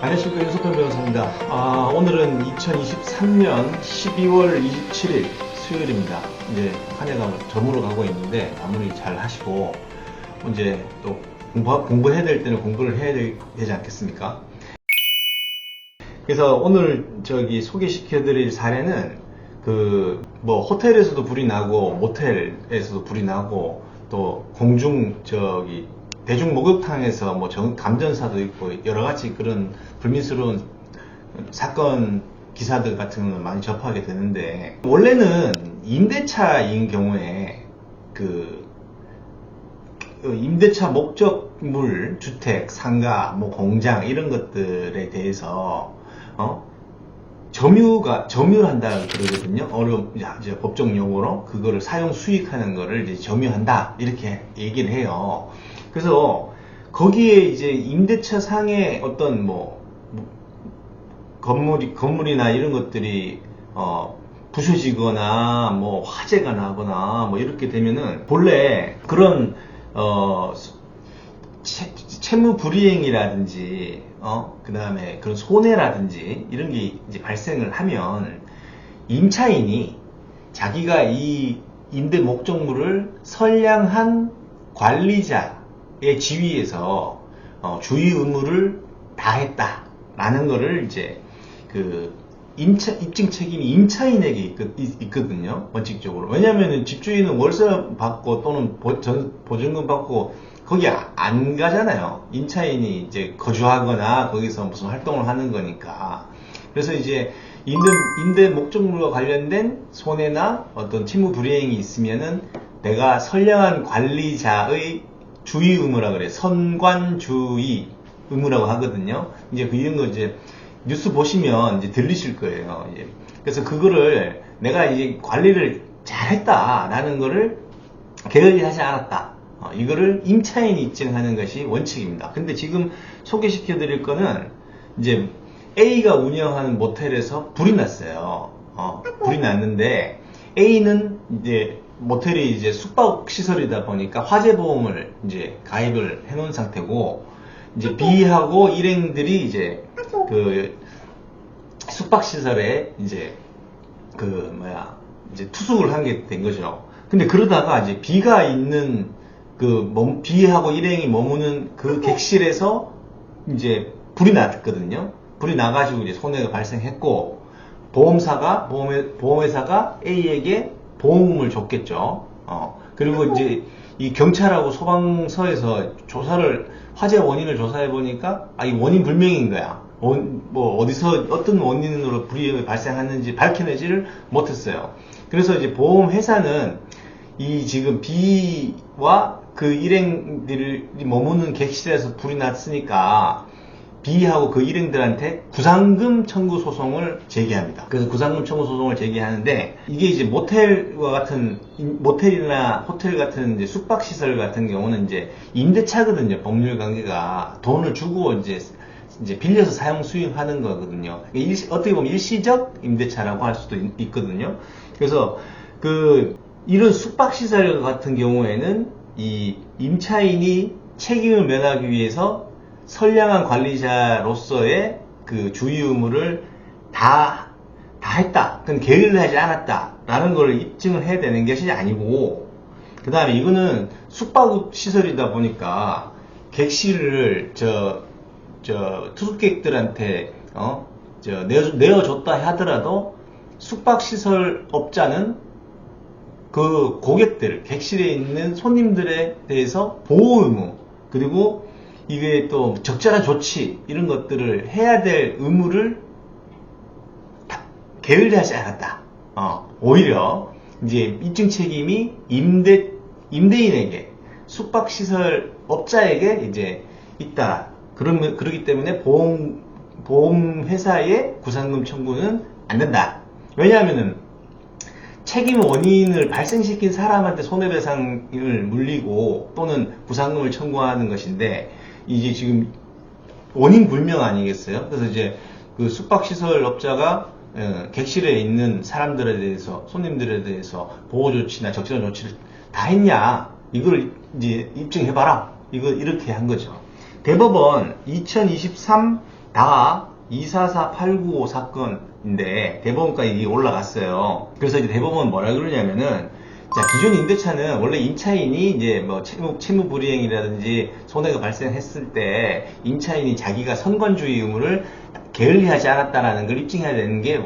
안녕하십니까, 윤석현 변호사입니다. 오늘은 2023년 12월 27일 수요일입니다. 이제 한 해가 저물어 가고 있는데 마무리 잘 하시고 이제 또 공부해야 될 때는 공부를 해야 되지 않겠습니까? 그래서 오늘 소개시켜 드릴 사례는 호텔에서도 불이 나고 모텔에서도 불이 나고 또 대중 목욕탕에서 감전사도 있고 여러가지 그런 불미스러운 사건 기사들 같은 걸 많이 접하게 되는데, 원래는 임대차인 경우에 임대차 목적물, 주택, 상가, 공장 이런 것들에 대해서 점유한다 그러거든요. 이제 법적 용어로 그거를 사용 수익하는 거를 이제 점유한다 이렇게 얘기를 해요. 그래서 거기에 이제 임대차 상의 어떤 건물이나 이런 것들이 부서지거나 화재가 나거나 이렇게 되면은 본래 그런 채무 불이행이라든지 그 다음에 그런 손해라든지 이런 게 이제 발생을 하면 임차인이 자기가 이 임대 목적물을 선량한 관리자의 지위에서 주의 의무를 다했다라는 거를 이제 입증 책임이 임차인에게 있거든요, 원칙적으로. 왜냐면은 집주인은 월세 받고 또는 보증금 받고 거기 안 가잖아요. 임차인이 이제 거주하거나 거기서 무슨 활동을 하는 거니까. 그래서 이제 임대 목적물과 관련된 손해나 어떤 채무 불이행이 있으면은 내가 선량한 관리자의 주의 의무라 그래. 선관주의 의무라고 하거든요. 이제 이런 거 이제 뉴스 보시면 이제 들리실 거예요. 그래서 그거를 내가 이제 관리를 잘했다라는 거를 게을리하지 않았다. 이거를 임차인이 입증하는 것이 원칙입니다. 근데 지금 소개시켜 드릴 거는 이제 A가 운영하는 모텔에서 불이 났어요. 불이 났는데 A는 이제 모텔이 이제 숙박 시설이다 보니까 화재 보험을 이제 가입을 해 놓은 상태고, 이제 B하고 일행들이 이제 숙박 시설에 이제 이제 투숙을 한 게 된 거죠. 근데 그러다가 이제 B가 있는 B하고 일행이 머무는 그 객실에서 이제 불이 났거든요. 불이 나가지고 이제 손해가 발생했고, 보험회사가 A에게 보험금을 줬겠죠. 그리고 이제 이 경찰하고 소방서에서 화재 원인을 조사해 보니까, 이 원인 불명인 거야. 어디서 어떤 원인으로 불이 발생했는지 밝혀내지를 못했어요. 그래서 이제 보험회사는 이 지금 B와 그 일행들이 머무는 객실에서 불이 났으니까 B하고 그 일행들한테 구상금 청구 소송을 제기합니다. 그래서 구상금 청구 소송을 제기하는데, 이게 이제 모텔이나 호텔 같은 이제 숙박시설 같은 경우는 이제 임대차거든요. 법률 관계가 돈을 주고 이제 빌려서 사용 수익하는 거거든요. 어떻게 보면 일시적 임대차라고 할 수도 있거든요. 그래서 이런 숙박시설 같은 경우에는 이 임차인이 책임을 면하기 위해서 선량한 관리자로서의 그 주의 의무를 다 했다. 그건 게을리하지 않았다라는 걸 입증을 해야 되는 것이 아니고, 그 다음에 이거는 숙박시설이다 보니까 객실을 투숙객들한테 내어줬다 하더라도 숙박시설 업자는 그 고객들, 객실에 있는 손님들에 대해서 보호 의무, 그리고 이게 또 적절한 조치 이런 것들을 해야 될 의무를 게을리하지 않았다. 오히려 이제 입증 책임이 임대인에게, 숙박시설 업자에게 이제 있다. 그러기 때문에 보험회사의 구상금 청구는 안 된다. 왜냐하면은 책임 원인을 발생시킨 사람한테 손해배상을 물리고 또는 구상금을 청구하는 것인데, 이게 지금 원인 불명 아니겠어요? 그래서 이제 그 숙박시설 업자가 객실에 있는 사람들에 대해서, 손님들에 대해서 보호조치나 적절한 조치를 다 했냐, 이걸 이제 입증해봐라, 이렇게 한 거죠. 대법원 2023 다 244-895 사건인데 대법원까지 올라갔어요. 그래서 이제 대법원은 뭐라 그러냐면은, 자, 기존 임대차는 원래 임차인이 이제 뭐 채무 불이행이라든지 손해가 발생했을 때 임차인이 자기가 선관주의 의무를 게을리하지 않았다라는 걸 입증해야 되는 게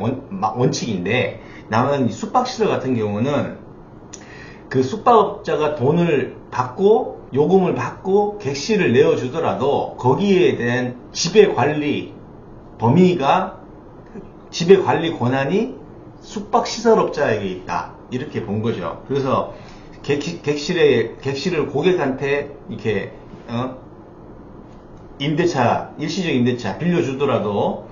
원칙인데, 나는 숙박시설 같은 경우는 그 숙박업자가 돈을 받고 요금을 받고 객실을 내어주더라도 거기에 대한 지배관리 범위가, 지배관리 권한이 숙박시설업자에게 있다, 이렇게 본 거죠. 그래서 객실을 고객한테 이렇게 일시적 임대차 빌려주더라도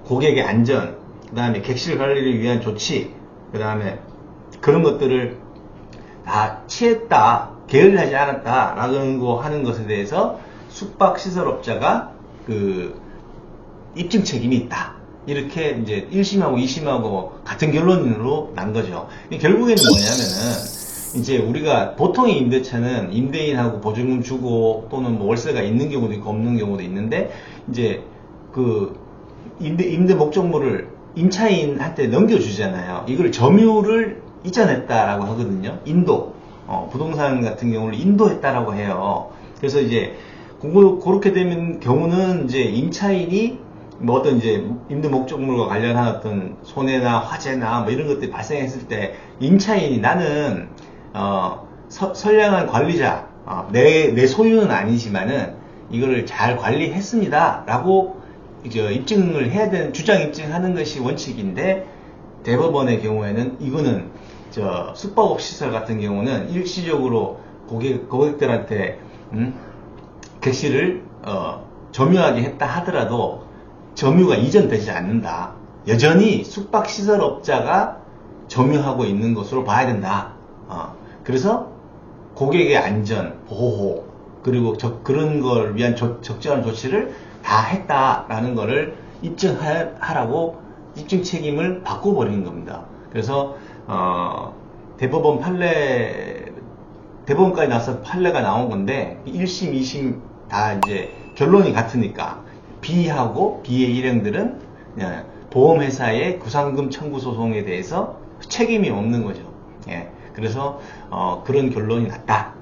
고객의 안전, 그 다음에 객실 관리를 위한 조치, 그 다음에 그런 것들을 다 취했다, 게을리하지 않았다 라고 하는 것에 대해서 숙박시설업자가 그 입증 책임이 있다, 이렇게 이제 1심하고 2심하고 같은 결론으로 난 거죠. 결국에는 뭐냐면은, 이제 우리가 보통의 임대차는 임대인하고 보증금 주고 또는 뭐 월세가 있는 경우도 있고 없는 경우도 있는데, 이제 그 임대 목적물을 임차인한테 넘겨주잖아요. 이걸 점유를 이전했다라고 하거든요. 부동산 같은 경우를 인도했다라고 해요. 그래서 이제 그렇게 되면 경우는 이제 임차인이 뭐 어떤 이제 임대 목적물과 관련한 어떤 손해나 화재나 뭐 이런 것들이 발생했을 때 임차인이, 나는 선량한 관리자, 내 소유는 아니지만은 이거를 잘 관리했습니다 라고 이제 입증을 해야 되는, 주장 입증하는 것이 원칙인데, 대법원의 경우에는 이거는 숙박업 시설 같은 경우는 일시적으로 고객들한테 객실을 점유하게 했다 하더라도 점유가 이전되지 않는다. 여전히 숙박시설업자가 점유하고 있는 것으로 봐야 된다. 그래서 고객의 안전, 보호, 그리고 그런 걸 위한 적절한 조치를 다 했다라는 것을 입증하라고 입증 책임을 바꿔버리는 겁니다. 그래서 대법원까지 나서 판례가 나온 건데, 1심, 2심 다 이제 결론이 같으니까 B하고 B의 일행들은 보험회사의 구상금 청구 소송에 대해서 책임이 없는 거죠. 예. 그래서 그런 결론이 났다.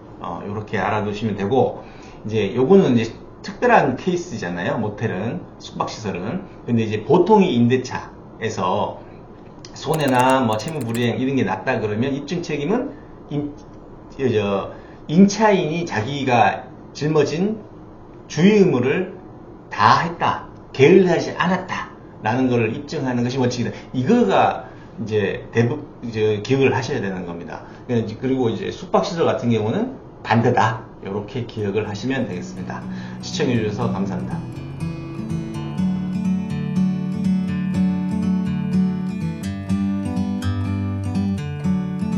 이렇게 알아두시면 되고, 이제 요거는 이제 특별한 케이스잖아요. 모텔은, 숙박시설은. 근데 이제 보통의 임대차에서 손해나 뭐 채무 불이행 이런 게 났다 그러면 입증 책임은 임차인이 자기가 짊어진 주의 의무를 다 했다, 게을리하지 않았다 라는 것을 입증하는 것이 원칙이다. 이거가 이제 기억을 하셔야 되는 겁니다. 그리고 이제 숙박시설 같은 경우는 반대다, 이렇게 기억을 하시면 되겠습니다. 시청해 주셔서 감사합니다.